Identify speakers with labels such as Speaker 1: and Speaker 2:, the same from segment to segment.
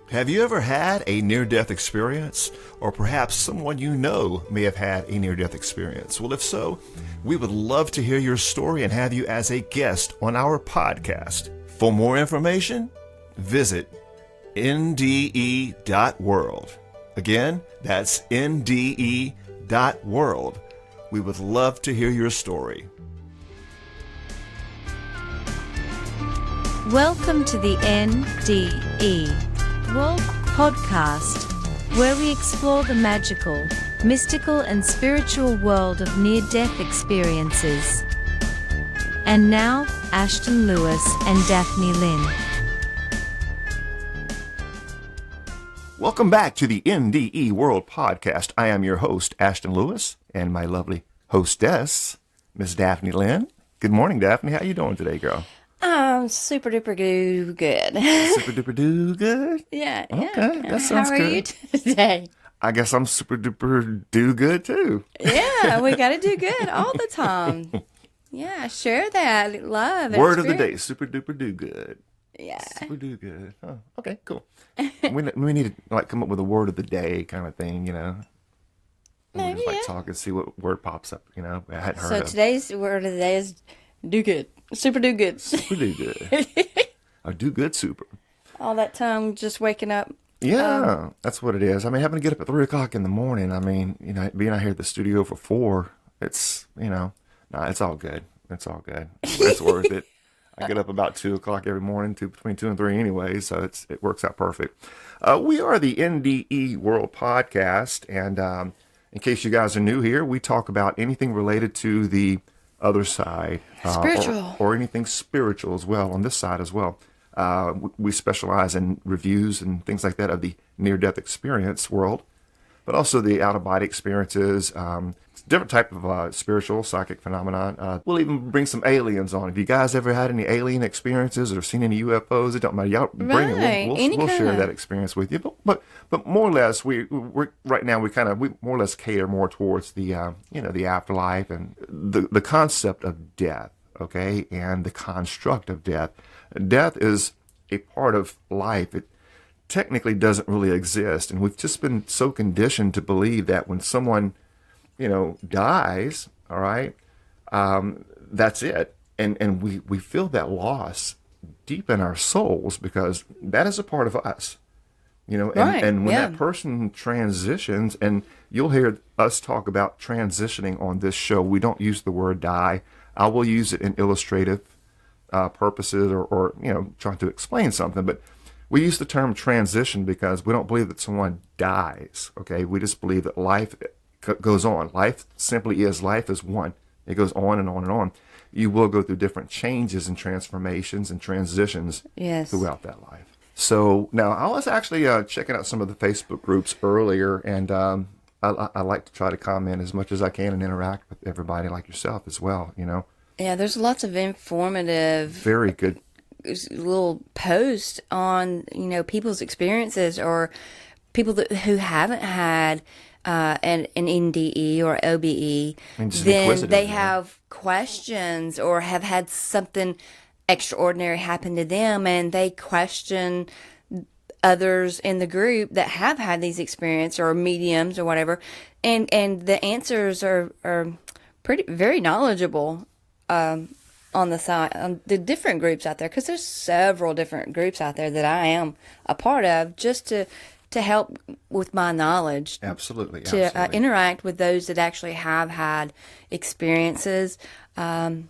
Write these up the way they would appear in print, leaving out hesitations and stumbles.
Speaker 1: Have you ever had a near-death experience? Or perhaps someone you know may have had a near-death experience? Well, if so, we would love to hear your story and have you as a guest on our podcast. For more information, visit NDE.world. Again, that's NDE.world. We would love to hear your story.
Speaker 2: Welcome to the NDE World Podcast, where we explore the magical, mystical, and spiritual world of near-death experiences. And now, Ashton Lewis and Daphne Lynn.
Speaker 1: Welcome back to the NDE World Podcast. I am your host, Ashton Lewis, and my lovely hostess, Miss Daphne Lynn. Good morning, Daphne. How you doing today, girl?
Speaker 3: Super duper do good.
Speaker 1: Super duper do good?
Speaker 3: Yeah.
Speaker 1: Okay, that sounds good.
Speaker 3: How are you today?
Speaker 1: I guess I'm super duper do good too.
Speaker 3: Yeah, we got to do good all the time. Yeah, share that love.
Speaker 1: Word of the day, super duper do good.
Speaker 3: Yeah.
Speaker 1: Super do good. Oh, okay, cool. we need to come up with a word of the day kind of thing, you know. We'll
Speaker 3: Maybe,
Speaker 1: just talk and see what word pops up, you know. I hadn't heard of.
Speaker 3: Today's word of the day is do good. Super do good.
Speaker 1: Super do good. Or do good super.
Speaker 3: All that time just waking up.
Speaker 1: Yeah, that's what it is. I mean, having to get up at 3 o'clock in the morning, I mean, you know, being out here at the studio for 4, it's, you know, it's all good. It's all good. It's worth it. I get up about 2 o'clock every morning, between 2 and 3 anyway, so it works out perfect. We are the NDE World Podcast, and in case you guys are new here, we talk about anything related to the other side.
Speaker 3: Spiritual.
Speaker 1: Or anything spiritual as well, on this side as well. We specialize in reviews and things like that of the near-death experience world, but also the out-of-body experiences, different type of spiritual, psychic phenomenon. We'll even bring some aliens on. Have you guys ever had any alien experiences or seen any UFOs? It don't matter. Y'all bring it. We'll share that experience with you. But more or less, we're right now we more or less cater more towards the the afterlife and the concept of death, okay, and the construct of death. Death is a part of life. It technically doesn't really exist, and we've just been so conditioned to believe that when someone dies, all right, that's it. And we feel that loss deep in our souls because that is a part of us, and when that person transitions, and you'll hear us talk about transitioning on this show, we don't use the word die. I will use it in illustrative purposes or trying to explain something, but we use the term transition because we don't believe that someone dies, okay? We just believe that life goes on. Life simply is. Life is one. It goes on and on and on. You will go through different changes and transformations and transitions throughout that life. So now I was actually checking out some of the Facebook groups earlier, and I like to try to comment as much as I can and interact with everybody like yourself as well,
Speaker 3: Yeah, there's lots of informative,
Speaker 1: very good
Speaker 3: little posts on, people's experiences or people who haven't had an NDE or OBE, then they have questions or have had something extraordinary happen to them, and they question others in the group that have had these experiences or mediums or whatever, and the answers are very knowledgeable on the side, on the different groups out there, because there's several different groups out there that I am a part of, just to help with my knowledge.
Speaker 1: Absolutely.
Speaker 3: To interact with those that actually have had experiences, and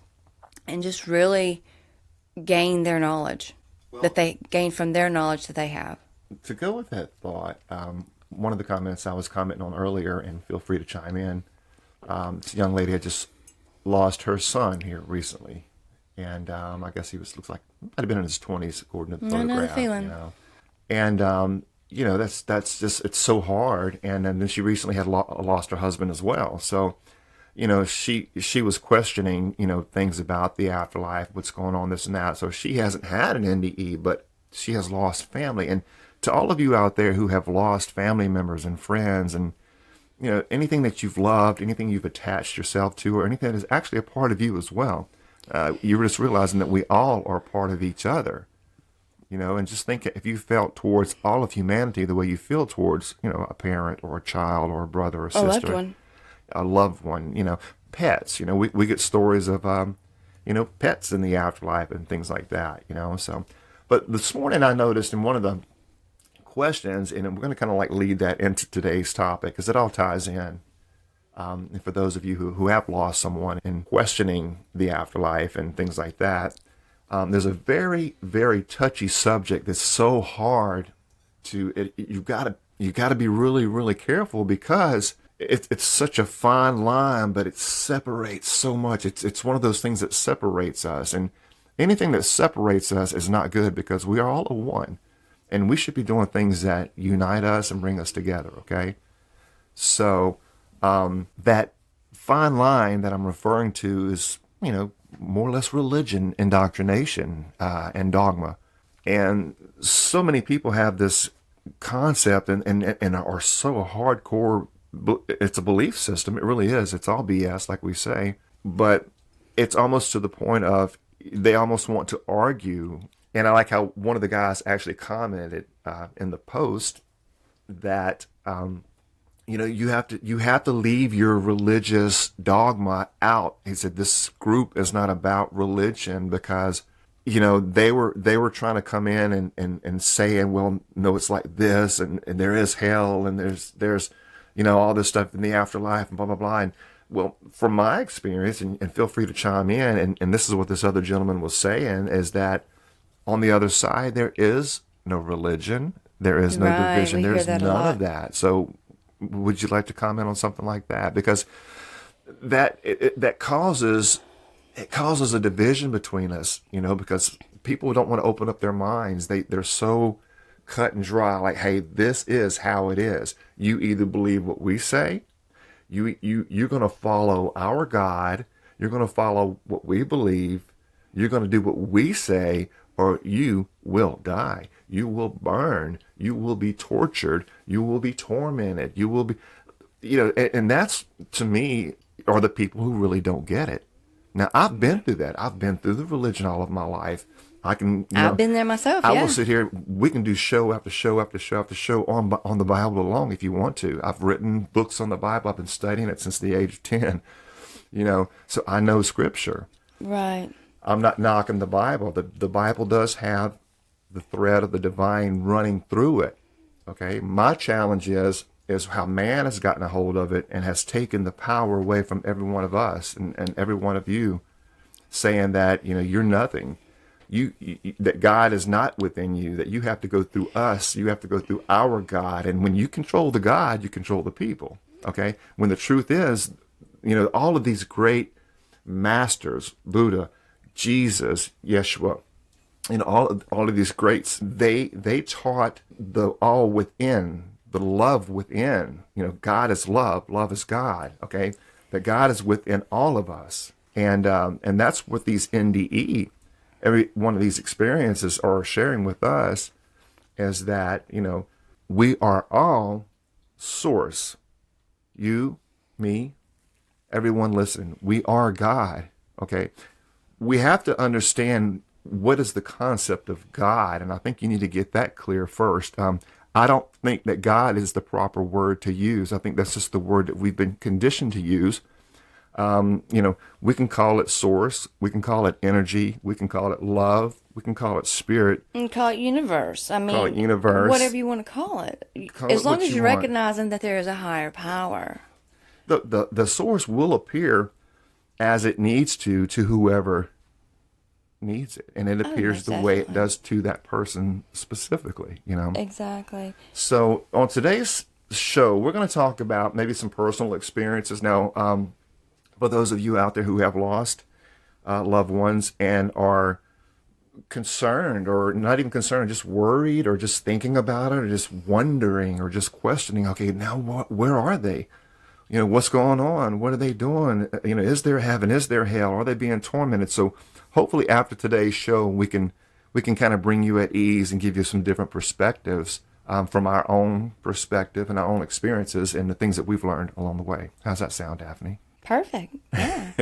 Speaker 3: just really gain their knowledge that they gain from their knowledge that they have.
Speaker 1: To go with that thought, one of the comments I was commenting on earlier, and feel free to chime in, this young lady had just lost her son here recently, and I guess he looks like might have been in his 20s according to the photograph.
Speaker 3: Another feeling.
Speaker 1: And that's just, it's so hard. And then she recently had lost her husband as well. So she was questioning things about the afterlife, what's going on, this and that. So she hasn't had an NDE, but she has lost family. And to all of you out there who have lost family members and friends, and anything that you've loved, anything you've attached yourself to, or anything that is actually a part of you as well, you're just realizing that we all are part of each other. and just think if you felt towards all of humanity the way you feel towards, a parent or a child or a brother or sister, a loved one, pets, we get stories of, pets in the afterlife and things like that, so. But this morning I noticed in one of the questions, and we're going to kind of like lead that into today's topic because it all ties in. And for those of you who have lost someone and questioning the afterlife and things like that, there's a very, very touchy subject that's so hard you've got to be really, really careful because it's such a fine line, but it separates so much. It's one of those things that separates us, and anything that separates us is not good because we are all a one, and we should be doing things that unite us and bring us together. Okay, so that fine line that I'm referring to is, more or less religion, indoctrination, and dogma. And so many people have this concept and are so hardcore. It's a belief system. It really is. It's all BS, like we say. But it's almost to the point of they almost want to argue. And I like how one of the guys actually commented in the post that you have to leave your religious dogma out. He said this group is not about religion because they were trying to come in and say, well, no, it's like this, and there is hell, and there's all this stuff in the afterlife and blah blah blah. And well, from my experience, and feel free to chime in, and this is what this other gentleman was saying, is that on the other side there is no religion, there is no division, there's none of that. So would you like to comment on something like that? Because that causes a division between us, because people don't want to open up their minds. They're so cut and dry, like, hey, this is how it is. You either believe what we say, you're going to follow our God, you're going to follow what we believe, you're going to do what we say, or you will die. You will burn. You will be tortured. You will be tormented. You will be, and that's, to me, are the people who really don't get it. Now, I've been through that. I've been through the religion all of my life. I've
Speaker 3: been there myself.
Speaker 1: I will sit here. We can do show after show after show after show on the Bible alone if you want to. I've written books on the Bible. I've been studying it since the age of 10. So I know Scripture.
Speaker 3: Right.
Speaker 1: I'm not knocking the Bible. The Bible does have the thread of the divine running through it. Okay. My challenge is how man has gotten a hold of it and has taken the power away from every one of us and every one of you, saying that, you're nothing. You that God is not within you, that you have to go through us, you have to go through our God. And when you control the God, you control the people. Okay? When the truth is, all of these great masters, Buddha, Jesus, Yeshua, all of these greats, they taught the all within, the love within. God is love, love is God. Okay? That God is within all of us. And that's what these NDE, every one of these experiences are sharing with us, is that, we are all source. You, me, everyone listen. We are God. Okay? We have to understand what is the concept of God, and I think you need to get that clear first. I don't think that God is the proper word to use. I think that's just the word that we've been conditioned to use. We can call it source, we can call it energy, we can call it love, we can call it spirit.
Speaker 3: And call it universe.
Speaker 1: Call it universe.
Speaker 3: Whatever you want to call it. As long as you're recognizing that there is a higher power.
Speaker 1: The source will appear as it needs to whoever needs it. And it appears the way it does to that person specifically,
Speaker 3: Exactly.
Speaker 1: So on today's show, we're going to talk about maybe some personal experiences. Now, for those of you out there who have lost loved ones and are concerned, or not even concerned, just worried, or just thinking about it, or just wondering, or just questioning, okay, now where are they? What's going on? What are they doing? Is there heaven? Is there hell? Are they being tormented? So hopefully after today's show, we can kind of bring you at ease and give you some different perspectives from our own perspective and our own experiences and the things that we've learned along the way. How's that sound, Daphne?
Speaker 3: Perfect. Yeah.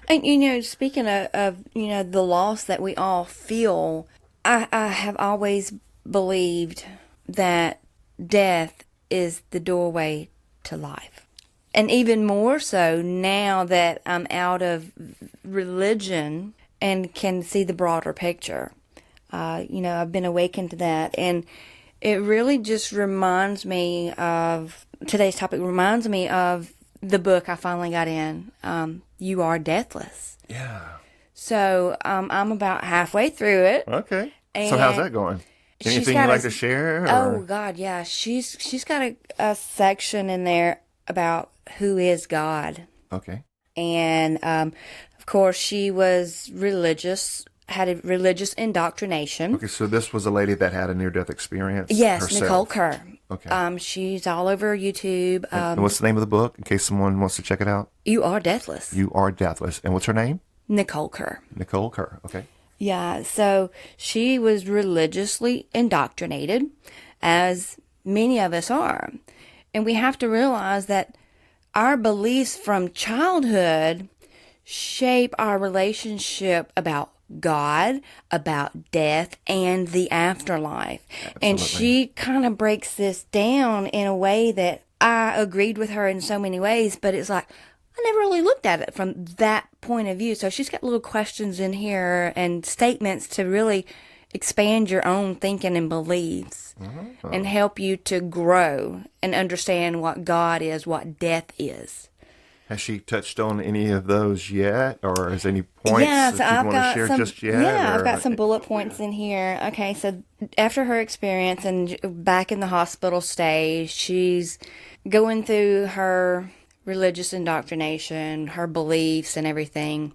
Speaker 3: And, speaking of, the loss that we all feel, I have always believed that death is the doorway to life. And even more so now that I'm out of religion and can see the broader picture. I've been awakened to that. And it really just reminds me of, today's topic reminds me of the book I finally got in, You Are Deathless.
Speaker 1: Yeah.
Speaker 3: So I'm about halfway through it.
Speaker 1: Okay. So how's that going? Anything you'd like to share? Or?
Speaker 3: Oh, God, yeah. She's got a section in there about who is God.
Speaker 1: Okay.
Speaker 3: And, of course, she was religious, had a religious indoctrination.
Speaker 1: Okay, so this was a lady that had a near-death experience
Speaker 3: Yes,
Speaker 1: herself.
Speaker 3: Nicole Kerr.
Speaker 1: Okay.
Speaker 3: She's all over YouTube.
Speaker 1: And what's the name of the book, in case someone wants to check it out?
Speaker 3: You Are Deathless.
Speaker 1: You Are Deathless. And what's her name?
Speaker 3: Nicole Kerr.
Speaker 1: Nicole Kerr. Okay.
Speaker 3: Yeah, so she was religiously indoctrinated, as many of us are. And we have to realize that our beliefs from childhood shape our relationship about God, about death, and the afterlife.
Speaker 1: Absolutely.
Speaker 3: And she kind of breaks this down in a way that I agreed with her in so many ways, but it's like, I never really looked at it from that point of view. So she's got little questions in here and statements to really expand your own thinking and beliefs and help you to grow and understand what God is, what death is.
Speaker 1: Has she touched on any of those yet? Or is any points
Speaker 3: Yes,
Speaker 1: that you want to share just yet?
Speaker 3: Yeah,
Speaker 1: or?
Speaker 3: I've got some bullet points in here. Okay, so after her experience and back in the hospital stay, she's going through her religious indoctrination, her beliefs and everything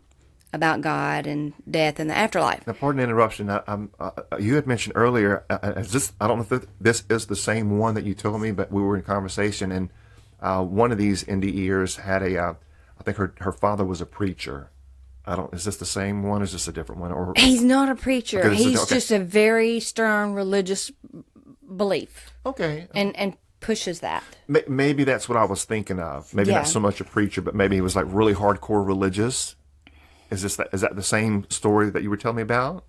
Speaker 3: about God and death and the afterlife.
Speaker 1: Now, pardon the interruption. You had mentioned earlier, is this, I don't know if this is the same one that you told me, but we were in conversation, and one of these NDEers had I think her father was a preacher. Is this the same one? Or is this a different one? Or
Speaker 3: he's not a preacher.
Speaker 1: Okay,
Speaker 3: he's just a very stern religious belief.
Speaker 1: Okay.
Speaker 3: And pushes that.
Speaker 1: Maybe that's what I was thinking of. Maybe not so much a preacher, but maybe he was like really hardcore religious. Is that the same story that you were telling me about?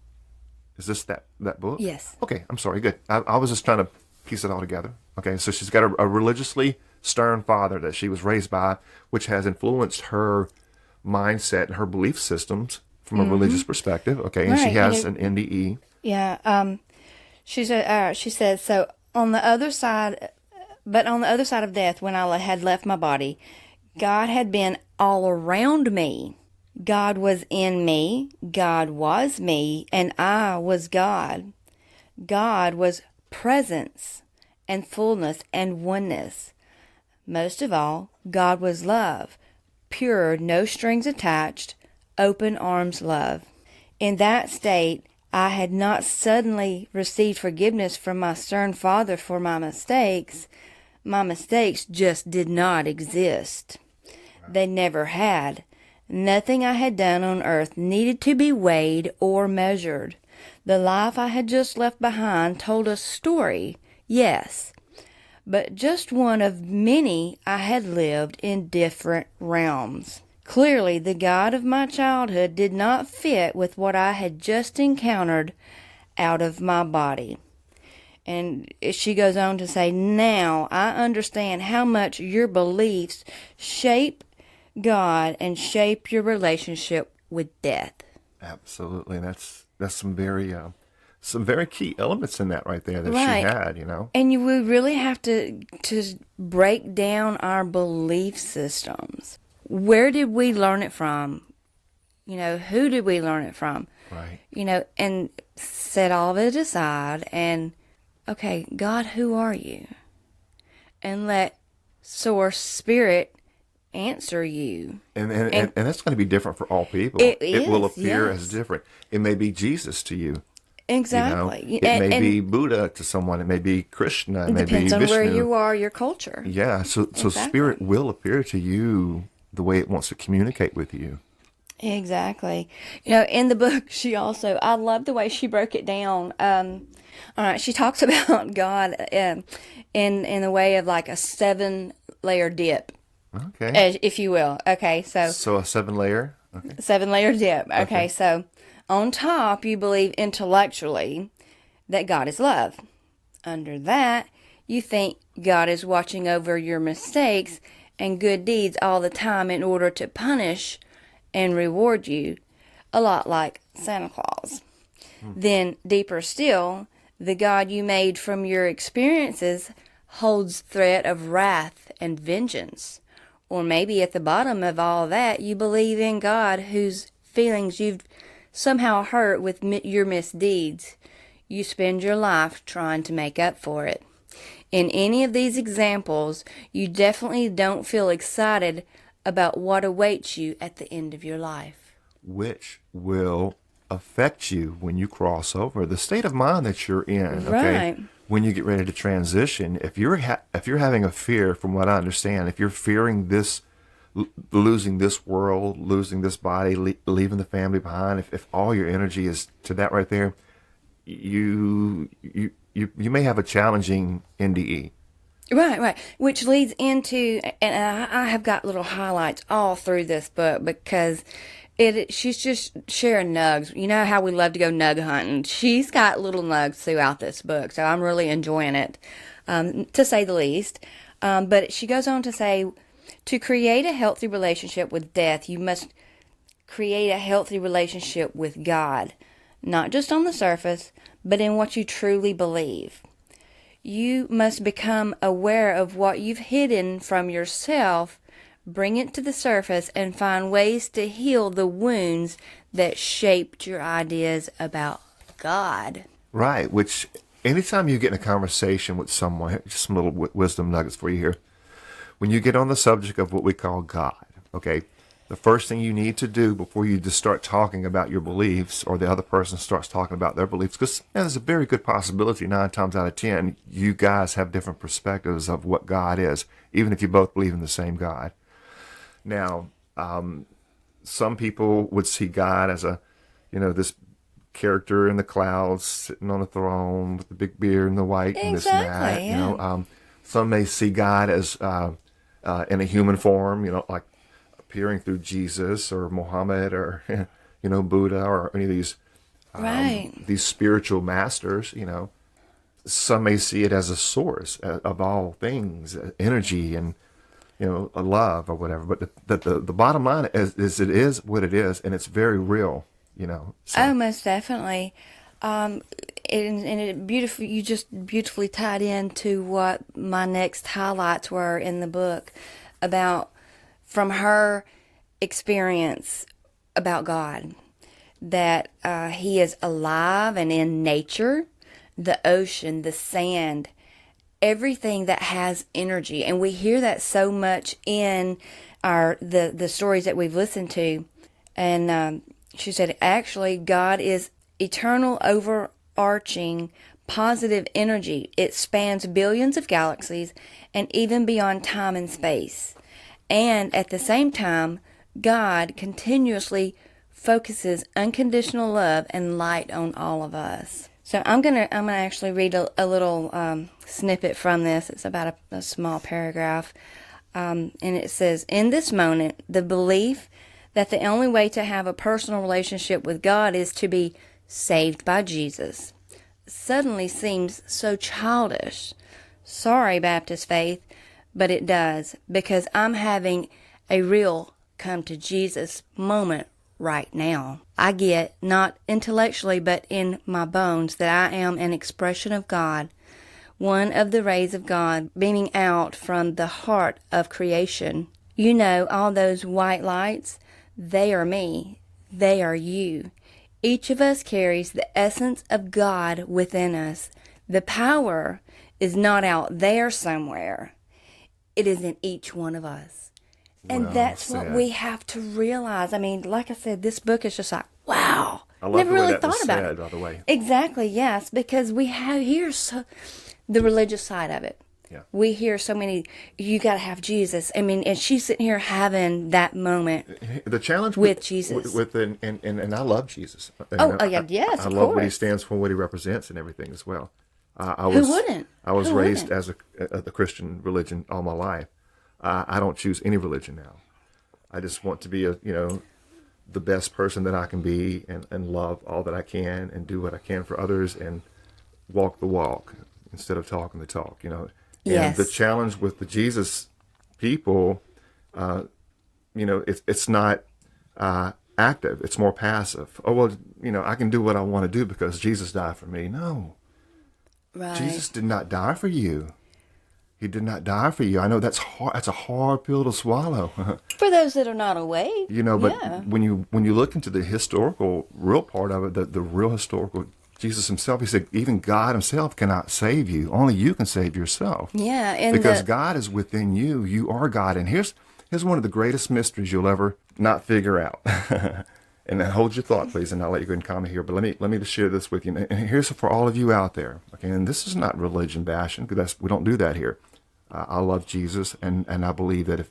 Speaker 1: Is this that book?
Speaker 3: Yes.
Speaker 1: Okay, I'm sorry. Good. I was just trying to piece it all together. Okay, so she's got a religiously stern father that she was raised by, which has influenced her mindset and her belief systems from a religious perspective. Okay, and she has an NDE.
Speaker 3: Yeah. She says, so on the other side of death, when I had left my body, God had been all around me. God was in me, God was me, and I was God. God was presence and fullness and oneness. Most of all, God was love, pure, no strings attached, open arms love. In that state, I had not suddenly received forgiveness from my stern father for my mistakes. My mistakes just did not exist. They never had. Nothing I had done on earth needed to be weighed or measured. The life I had just left behind told a story, yes, but just one of many I had lived in different realms. Clearly, the God of my childhood did not fit with what I had just encountered out of my body. And she goes on to say, now I understand how much your beliefs shape God and shape your relationship with death.
Speaker 1: Absolutely. That's some very key elements in that right there that she had,
Speaker 3: And we really have to break down our belief systems. Where did we learn it from? Who did we learn it from?
Speaker 1: Right.
Speaker 3: And set all of it aside and, okay, God, who are you? And let Source Spirit answer you.
Speaker 1: And that's going to be different for all people. It will appear as different. It may be Jesus to you.
Speaker 3: Exactly.
Speaker 1: It may be Buddha to someone. It may be Krishna. It may be
Speaker 3: depends on
Speaker 1: Vishnu.
Speaker 3: where you are, your culture.
Speaker 1: Yeah. So
Speaker 3: Exactly.
Speaker 1: Spirit will appear to you the way it wants to communicate with you.
Speaker 3: Exactly. In the book, I love the way she broke it down. All right, she talks about God in the way of like a 7-layer dip.
Speaker 1: Okay.
Speaker 3: If you will. Okay, so
Speaker 1: a 7-layer. Okay.
Speaker 3: 7-layer dip. Okay, so On top, you believe intellectually that God is love. Under that, you think God is watching over your mistakes and good deeds all the time in order to punish and reward you, a lot like Santa Claus. Then, deeper still, the God you made from your experiences holds threat of wrath and vengeance. Or maybe at the bottom of all that, you believe in God whose feelings you've somehow hurt with your misdeeds. You spend your life trying to make up for it. In any of these examples, you definitely don't feel excited about what awaits you at the end of your life.
Speaker 1: Which will affect you when you cross over. The state of mind that you're in, okay?
Speaker 3: Right.
Speaker 1: When you get ready to transition, if you're having a fear, from what I understand, if you're fearing this, losing this world, losing this body, leaving the family behind, if all your energy is to that right there, you may have a challenging NDE.
Speaker 3: Right. Which leads into, and I have got little highlights all through this book because she's just sharing nugs. You know how we love to go nug hunting. She's got little nugs throughout this book, so I'm really enjoying it, to say the least. But she goes on to say, to create a healthy relationship with death, you must create a healthy relationship with God, not just on the surface, but in what you truly believe. You must become aware of what you've hidden from yourself, bring it to the surface, and find ways to heal the wounds that shaped your ideas about God.
Speaker 1: Right, which anytime you get in a conversation with someone, just some little wisdom nuggets for you here. When you get on the subject of what we call God, okay, the first thing you need to do before you just start talking about your beliefs, or the other person starts talking about their beliefs, because there's a very good possibility 9 times out of 10 you guys have different perspectives of what God is, even if you both believe in the same God. Now, some people would see God as this character in the clouds sitting on a throne with the big beard and the white and this and that.
Speaker 3: Yeah.
Speaker 1: Some may see God as in a human form, like appearing through Jesus or Muhammad or Buddha or any of these these spiritual masters. Some may see it as a source of all things, energy and a love or whatever. But the bottom line is it is what it is, and it's very real. So.
Speaker 3: Oh, most definitely. And it beautifully, you just beautifully tied into what my next highlights were in the book about, from her experience about God, that he is alive and in nature, the ocean, the sand, everything that has energy. And we hear that so much in the stories that we've listened to. And she said, actually, God is eternal, overarching, positive energy. It spans billions of galaxies and even beyond time and space. And at the same time, God continuously focuses unconditional love and light on all of us. So I'm gonna actually read a little snippet from this. It's about a small paragraph, and it says, "In this moment, the belief that the only way to have a personal relationship with God is to be saved by Jesus suddenly seems so childish. Sorry, Baptist faith, but it does, because I'm having a real come to Jesus moment right now. I get, not intellectually, but in my bones, that I am an expression of God, one of the rays of God beaming out from the heart of creation. You know, all those white lights, they are me. They are you. Each of us carries the essence of God within us. The power is not out there somewhere. It is in each one of us." And well, that's what we have to realize. I mean, like I said, this book is just like, wow.
Speaker 1: I love never really thought about it. By the way.
Speaker 3: Exactly, yes, because we have here the religious side of it.
Speaker 1: Yeah.
Speaker 3: We hear so many, you got to have Jesus. I mean, and she's sitting here having that moment.
Speaker 1: The challenge
Speaker 3: with Jesus.
Speaker 1: And I love Jesus.
Speaker 3: Yes,
Speaker 1: I love what he stands for, what he represents, and everything as well.
Speaker 3: Who wouldn't?
Speaker 1: I was raised as the Christian religion all my life. I don't choose any religion now. I just want to be the best person that I can be and love all that I can and do what I can for others and walk the walk instead of talking the talk, you know. And the challenge with the Jesus people, you know, it's not active. It's more passive. Oh, well, you know, I can do what I want to do because Jesus died for me. No.
Speaker 3: Right.
Speaker 1: Jesus did not die for you. He did not die for you. I know that's hard. That's a hard pill to swallow.
Speaker 3: For those that are not awake.
Speaker 1: You know, but when you look into the historical, real part of it, the real historical, Jesus himself, he said, even God himself cannot save you. Only you can save yourself.
Speaker 3: Yeah. And
Speaker 1: because God is within you. You are God. And here's one of the greatest mysteries you'll ever not figure out. And then hold your thought, please, and I'll let you go and comment here. But let me just share this with you. And here's for all of you out there. Okay, and this is not religion bashing, because we don't do that here. I love Jesus, and I believe that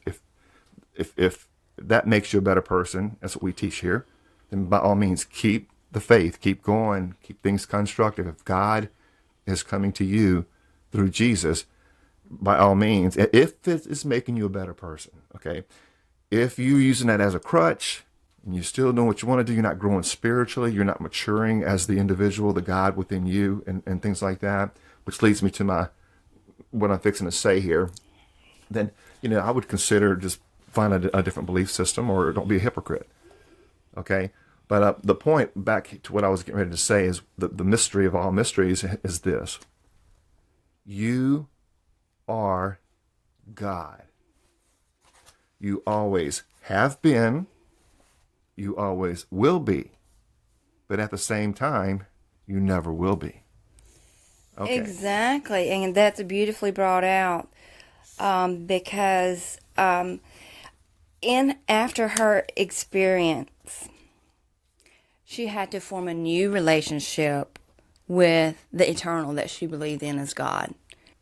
Speaker 1: if that makes you a better person, that's what we teach here, then by all means keep the faith, keep going, keep things constructive. If God is coming to you through Jesus, by all means, if it is making you a better person, okay? If you're using that as a crutch and you're still doing what you want to do, you're not growing spiritually, you're not maturing as the individual, the God within you, and things like that, which leads me to what I'm fixing to say here, then, you know, I would consider just find a different belief system, or don't be a hypocrite, okay? But the point, back to what I was getting ready to say, is the mystery of all mysteries is this. You are God. You always have been, you always will be, but at the same time, you never will be. Okay.
Speaker 3: Exactly, and that's beautifully brought out, because after her experience, she had to form a new relationship with the eternal that she believed in as God.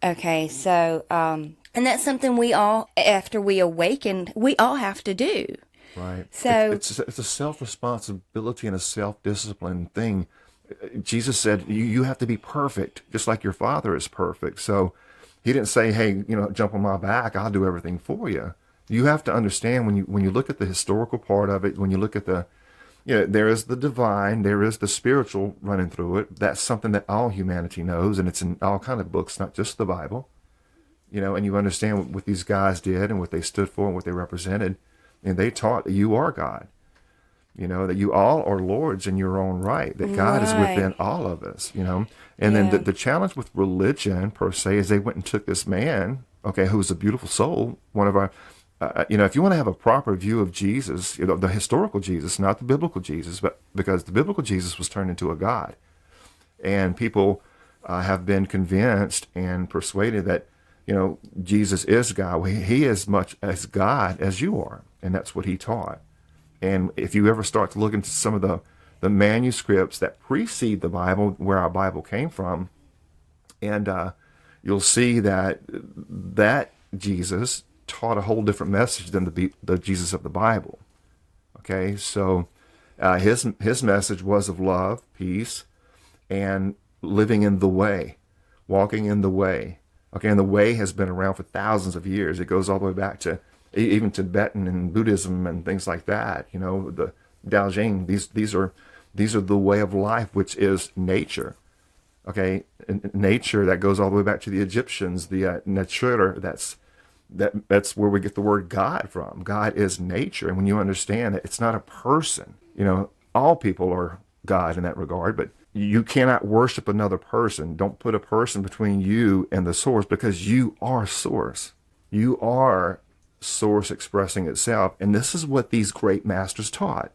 Speaker 3: Okay, so and that's something we all, after we awaken, we all have to do.
Speaker 1: Right.
Speaker 3: So
Speaker 1: it's a self-responsibility and a self-discipline thing. Jesus said, you have to be perfect, just like your Father is perfect. So he didn't say, hey, you know, jump on my back, I'll do everything for you. You have to understand when you look at the historical part of it, when you look at there is the divine, there is the spiritual running through it. That's something that all humanity knows, and it's in all kind of books, not just the Bible. You know, and you understand what these guys did and what they stood for and what they represented. And they taught that you are God. You know, that you all are lords in your own right, that God is within all of us, you know. And then the challenge with religion, per se, is they went and took this man, okay, who was a beautiful soul, one of our, you know, if you want to have a proper view of Jesus, you know, the historical Jesus, not the biblical Jesus, but because the biblical Jesus was turned into a God. And people have been convinced and persuaded that, you know, Jesus is God. Well, he is as much as God as you are, and that's what he taught. And if you ever start to look into some of the manuscripts that precede the Bible, where our Bible came from, and you'll see that Jesus taught a whole different message than the Jesus of the Bible. Okay, so his message was of love, peace, and living in the way, walking in the way. Okay, and the way has been around for thousands of years. It goes all the way back to even Tibetan and Buddhism and things like that. You know, the Dao Jing. These are the way of life, which is nature. Okay, and nature that goes all the way back to the Egyptians. The nature. That's where we get the word God from. God is nature, and when you understand that it's not a person, you know, all people are God in that regard, but you cannot worship another person. Don't put a person between you and the source, because you are source. You are source expressing itself. And this is what these great masters taught.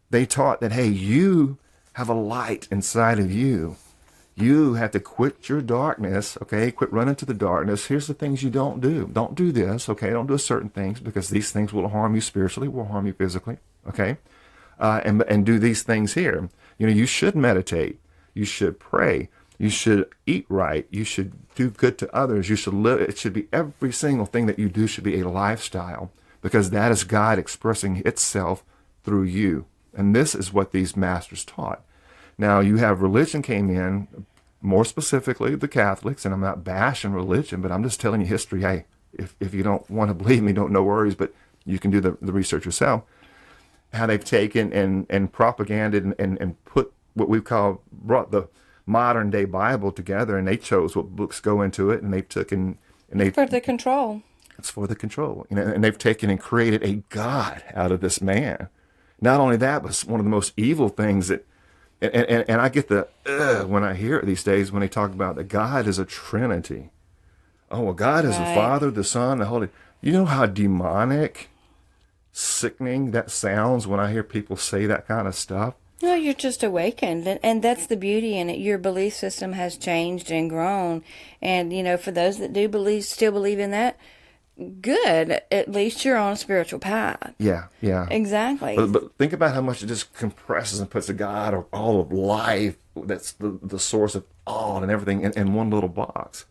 Speaker 1: They taught that, hey, you have a light inside of you. You have to quit your darkness, okay? Quit running to the darkness. Here's the things you don't do. Don't do this, okay? Don't do certain things, because these things will harm you spiritually, will harm you physically, okay? And do these things here. You know, you should meditate. You should pray. You should eat right. You should do good to others. You should live. It should be every single thing that you do should be a lifestyle, because that is God expressing itself through you. And this is what these masters taught. Now, you have religion came in, more specifically the Catholics, and I'm not bashing religion, but I'm just telling you history. Hey, if you don't want to believe me, no worries, but you can do the research yourself. how they've taken and propaganded and put what we brought the modern day Bible together, and they chose what books go into it, and they've taken and they
Speaker 3: for the control.
Speaker 1: It's for the control, and they've taken and created a God out of this man. Not only that, but one of the most evil things that, and I get the when I hear it these days when they talk about that God is a Trinity. Oh, well, God is the Father, the Son, the Holy. You know how demonic, sickening that sounds when I hear people say that kind of stuff?
Speaker 3: No, you're just awakened, and that's the beauty in it. Your belief system has changed and grown, and for those that do still believe in that, good. At least you're on a spiritual path.
Speaker 1: Yeah.
Speaker 3: Exactly.
Speaker 1: But think about how much it just compresses and puts a God of all of life, that's the source of all and everything, in one little box.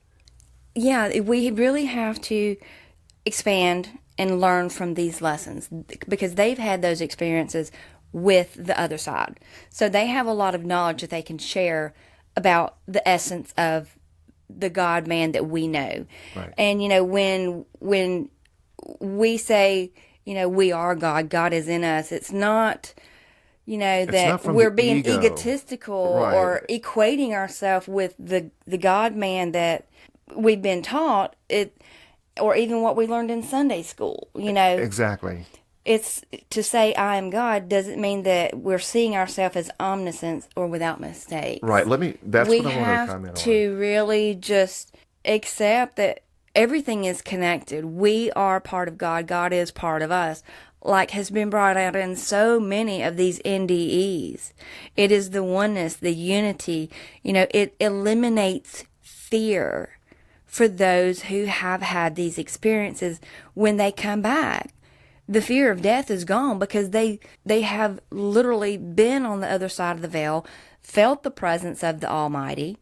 Speaker 3: Yeah, we really have to expand and learn from these lessons because they've had those experiences with the other side. So they have a lot of knowledge that they can share about the essence of the God-man that we know.
Speaker 1: Right.
Speaker 3: And, when we say, we are God, God is in us, it's not, that we're being egotistical or equating ourselves with the God-man that we've been taught, or even what we learned in Sunday school,
Speaker 1: Exactly.
Speaker 3: It's to say I am God doesn't mean that we're seeing ourselves as omniscient or without mistakes.
Speaker 1: Right. That's what I want to comment on.
Speaker 3: We have to really just accept that everything is connected. We are part of God. God is part of us. Like has been brought out in so many of these NDEs. It is the oneness, the unity. It eliminates fear for those who have had these experiences when they come back. The fear of death is gone because they have literally been on the other side of the veil, felt the presence of the Almighty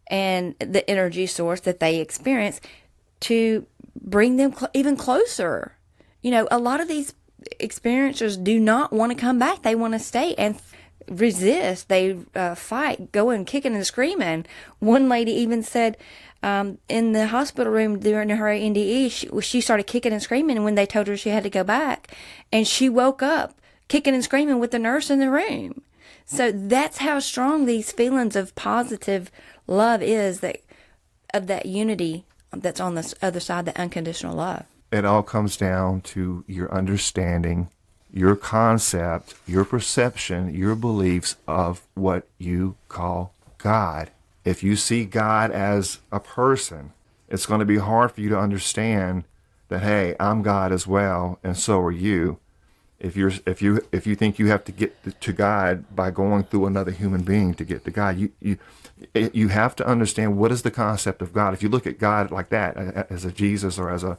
Speaker 3: and the energy source that they experience to bring them even closer. A lot of these experiencers do not want to come back. They want to stay and resist. They fight, going kicking and screaming. One lady even said, in the hospital room during her NDE, she started kicking and screaming when they told her she had to go back. And she woke up kicking and screaming with the nurse in the room. So that's how strong these feelings of positive love is, of that unity that's on the other side, that unconditional love.
Speaker 1: It all comes down to your understanding, your concept, your perception, your beliefs of what you call God. If you see God as a person, it's going to be hard for you to understand that, hey, I'm God as well, and so are you. If you think you have to get to God by going through another human being to get to God, you have to understand what is the concept of God. If you look at God like that, as a Jesus or as a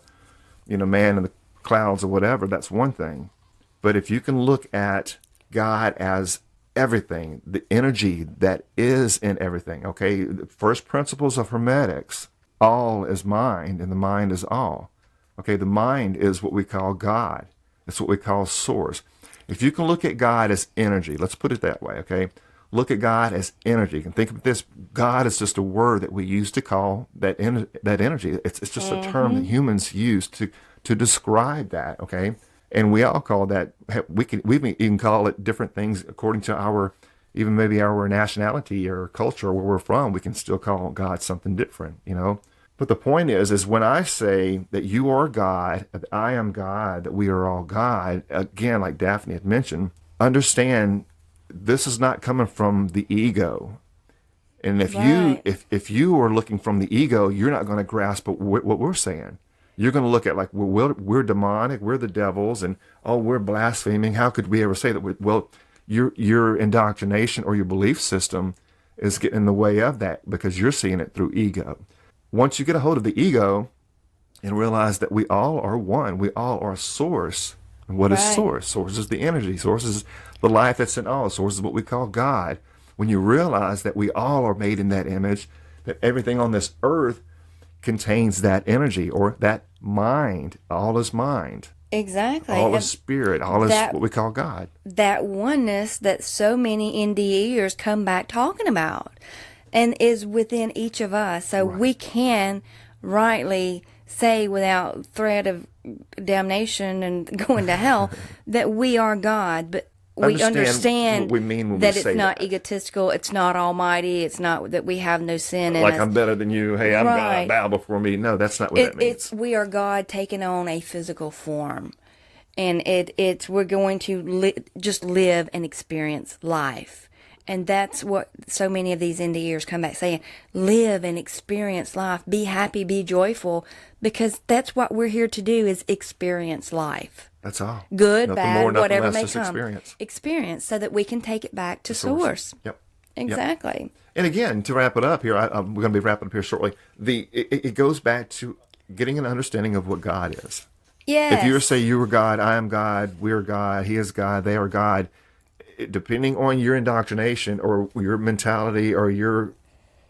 Speaker 1: man in the clouds or whatever, that's one thing. But if you can look at God as everything, the energy that is in everything, okay? The first principles of Hermetics, all is mind and the mind is all. Okay, the mind is what we call God. It's what we call source. If you can look at God as energy, let's put it that way, okay? Look at God as energy. And think of this, God is just a word that we use to call that energy. It's just a term that humans use to describe that, okay? And we all call that, we even call it different things according to even maybe our nationality or culture, where we're from. We can still call God something different, But the point is when I say that you are God, that I am God, that we are all God, again, like Daphne had mentioned, understand this is not coming from the ego. And if you are looking from the ego, you're not going to grasp what we're saying. You're going to look at like, well, we're demonic, we're the devils, and we're blaspheming. How could we ever say that? Well, your indoctrination or your belief system is getting in the way of that because you're seeing it through ego. Once you get a hold of the ego and realize that we all are one, we all are source. And what is source? Source is the energy. Source is the life that's in all. Source is what we call God. When you realize that we all are made in that image, that everything on this earth contains that energy or that mind. All is mind.
Speaker 3: Exactly.
Speaker 1: All is spirit. All is what we call God.
Speaker 3: That oneness that so many NDEers come back talking about and is within each of us. So we can rightly say without threat of damnation and going to hell that we are God, but we understand
Speaker 1: what we mean when
Speaker 3: that
Speaker 1: we say
Speaker 3: it's not
Speaker 1: that.
Speaker 3: egotistical, it's not almighty, it's not that we have no sin in
Speaker 1: Like
Speaker 3: us.
Speaker 1: I'm better than you. Hey, I'm
Speaker 3: Right.
Speaker 1: God. Bow before me. No, that's not what that means.
Speaker 3: It's we are God taking on a physical form, and it's we're going to just live and experience life. And that's what so many of these NDEers come back saying, live and experience life, be happy, be joyful, because that's what we're here to do, is experience life.
Speaker 1: That's all.
Speaker 3: Good,
Speaker 1: Nothing
Speaker 3: bad,
Speaker 1: more, nothing
Speaker 3: whatever
Speaker 1: less,
Speaker 3: may
Speaker 1: just
Speaker 3: come.
Speaker 1: experience.
Speaker 3: So that we can take it back to source.
Speaker 1: Yep.
Speaker 3: Exactly.
Speaker 1: And again, to wrap it up here, we're going to be wrapping up here shortly. It goes back to getting an understanding of what God is.
Speaker 3: Yes.
Speaker 1: If you were to say you are God, I am God, we're God, he is God, they are God, depending on your indoctrination or your mentality or your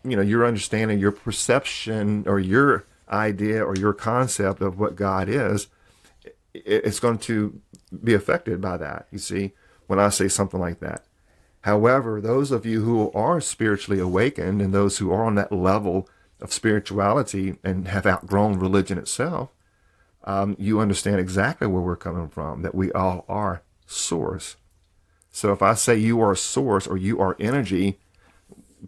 Speaker 1: understanding, your perception or your idea or your concept of what God is, it's going to be affected by that, you see, when I say something like that. However, those of you who are spiritually awakened and those who are on that level of spirituality and have outgrown religion itself, you understand exactly where we're coming from, that we all are source. So if I say you are source or you are energy,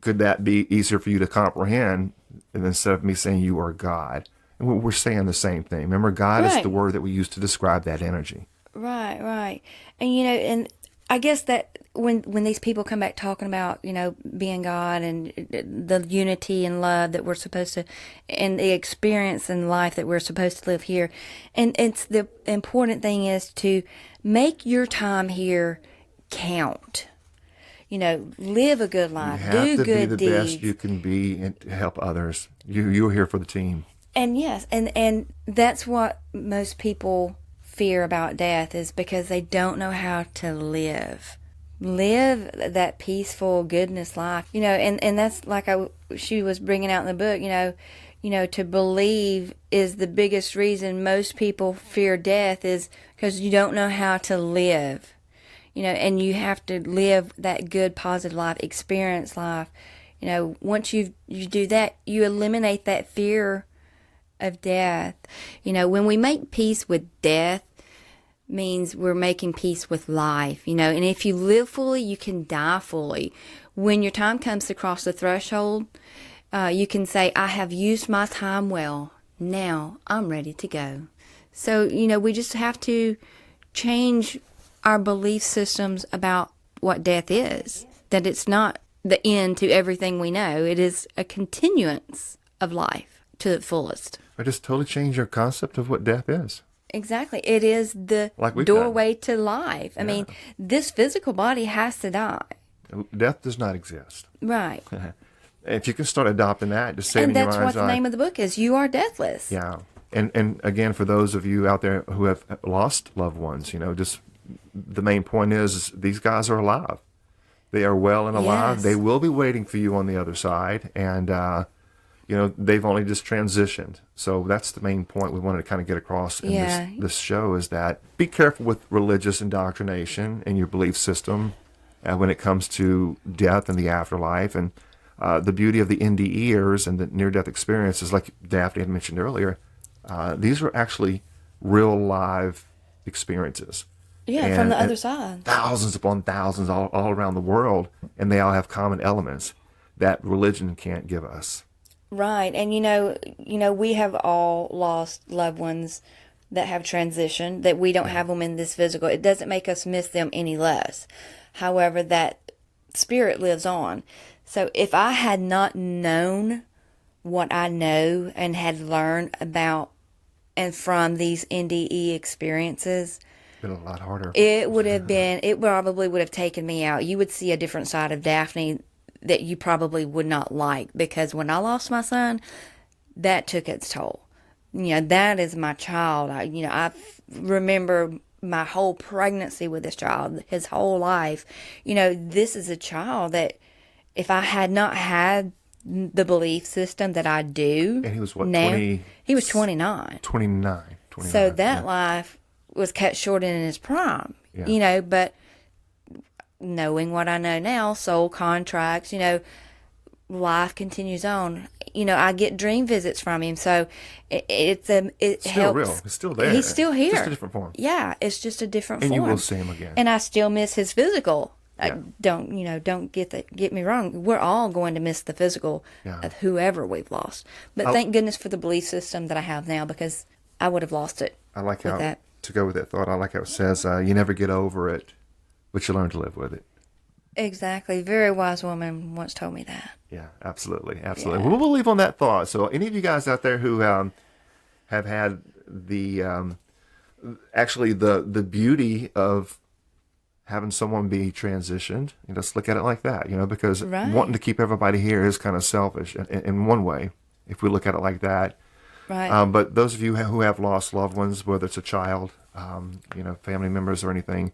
Speaker 1: could that be easier for you to comprehend and instead of me saying you are God? And we're saying the same thing. Remember, God is the word that we use to describe that energy.
Speaker 3: Right. And, and I guess that when these people come back talking about, being God and the unity and love that we're supposed to, and the experience in life that we're supposed to live here, and it's the important thing is to make your time here count. Live a good life, do good deeds. You have to be the best you can be and to help others. You're here for the team. And yes, and that's what most people fear about death, is because they don't know how to live that peaceful goodness life, and that's like she was bringing out in the book, to believe is the biggest reason most people fear death, is because you don't know how to live, and you have to live that good positive life, experience life. Once you do that, you eliminate that fear of death. When we make peace with death, means we're making peace with life, and if you live fully, you can die fully. When your time comes to cross the threshold, you can say, I have used my time well. Now I'm ready to go. So, we just have to change our belief systems about what death is, that it's not the end to everything we know. It is a continuance of life to the fullest. I just totally change your concept of what death is. Exactly. It is the doorway to life. I mean, this physical body has to die. Death does not exist. Right. If you can start adopting that, just saving your mind's eye. And that's what the name of the book is. You are deathless. Yeah. And again, for those of you out there who have lost loved ones, just the main point is these guys are alive. They are well and alive. Yes. They will be waiting for you on the other side. And, they've only just transitioned. So that's the main point we wanted to kind of get across in this show, is that be careful with religious indoctrination and your belief system when it comes to death and the afterlife. And the beauty of the NDEers and the near-death experiences, like Daphne had mentioned earlier, these are actually real live experiences. Yeah, from the other side. Thousands upon thousands all around the world, and they all have common elements that religion can't give us. Right, and we have all lost loved ones that have transitioned, that we don't have them in this physical. It doesn't make us miss them any less. However, that spirit lives on. So if I had not known what I know and had learned about and from these NDE experiences, been a lot harder. It probably would have taken me out. You would see a different side of Daphne that you probably would not like, because when I lost my son, that took its toll. That is my child. I remember my whole pregnancy with this child, his whole life. This is a child that if I had not had the belief system that I do. And he was what, now, 20? He was 29. 29. So that life was cut short in his prime, but knowing what I know now, soul contracts, life continues on. You know, I get dream visits from him, so it
Speaker 1: still
Speaker 3: helps.
Speaker 1: Real. It's still there.
Speaker 3: He's still here.
Speaker 1: Just a different form.
Speaker 3: Yeah, it's just a different
Speaker 1: and
Speaker 3: form.
Speaker 1: And you will see him again.
Speaker 3: And I still miss his physical.
Speaker 1: Yeah.
Speaker 3: Don't get me wrong. We're all going to miss the physical of whoever we've lost. But thank goodness for the belief system that I have now, because I would have lost it.
Speaker 1: I like how, to go with that thought, I like how it says, you never get over it, but you learn to live with it.
Speaker 3: Exactly. Very wise woman once told me that.
Speaker 1: Yeah, absolutely. Yeah. We'll leave on that thought. So any of you guys out there who have had the actually the beauty of having someone be transitioned, let's look at it like that, because wanting to keep everybody here is kind of selfish in one way, if we look at it like that.
Speaker 3: Right.
Speaker 1: But those of you who have lost loved ones, whether it's a child, family members or anything,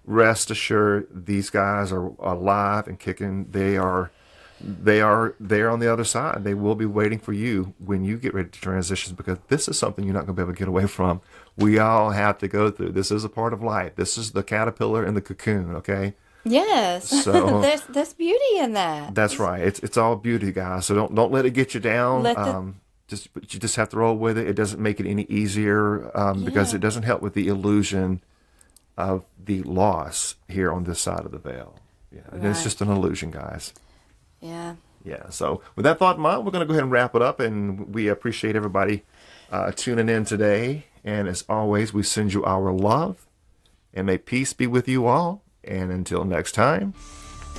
Speaker 1: rest assured these guys are alive and kicking. They are there on the other side. They will be waiting for you when you get ready to transition, because this is something you're not going to be able to get away from. We all have to go through. This is a part of life. This is the caterpillar and the cocoon, okay?
Speaker 3: Yes.
Speaker 1: So
Speaker 3: there's beauty in that.
Speaker 1: That's right. It's all beauty, guys. So don't let it get you down. You just have to roll with it. It doesn't make it any easier because it doesn't help with the illusion of the loss here on this side of the veil. Yeah, and it's just an illusion, guys.
Speaker 3: Yeah.
Speaker 1: Yeah. So with that thought in mind, we're going to go ahead and wrap it up, and we appreciate everybody tuning in today. And as always, we send you our love, and may peace be with you all. And until next time,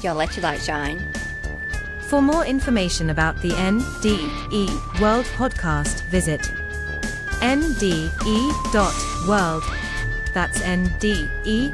Speaker 3: y'all let your light shine.
Speaker 2: For more information about the NDE World Podcast, visit nde.world. That's nde.world.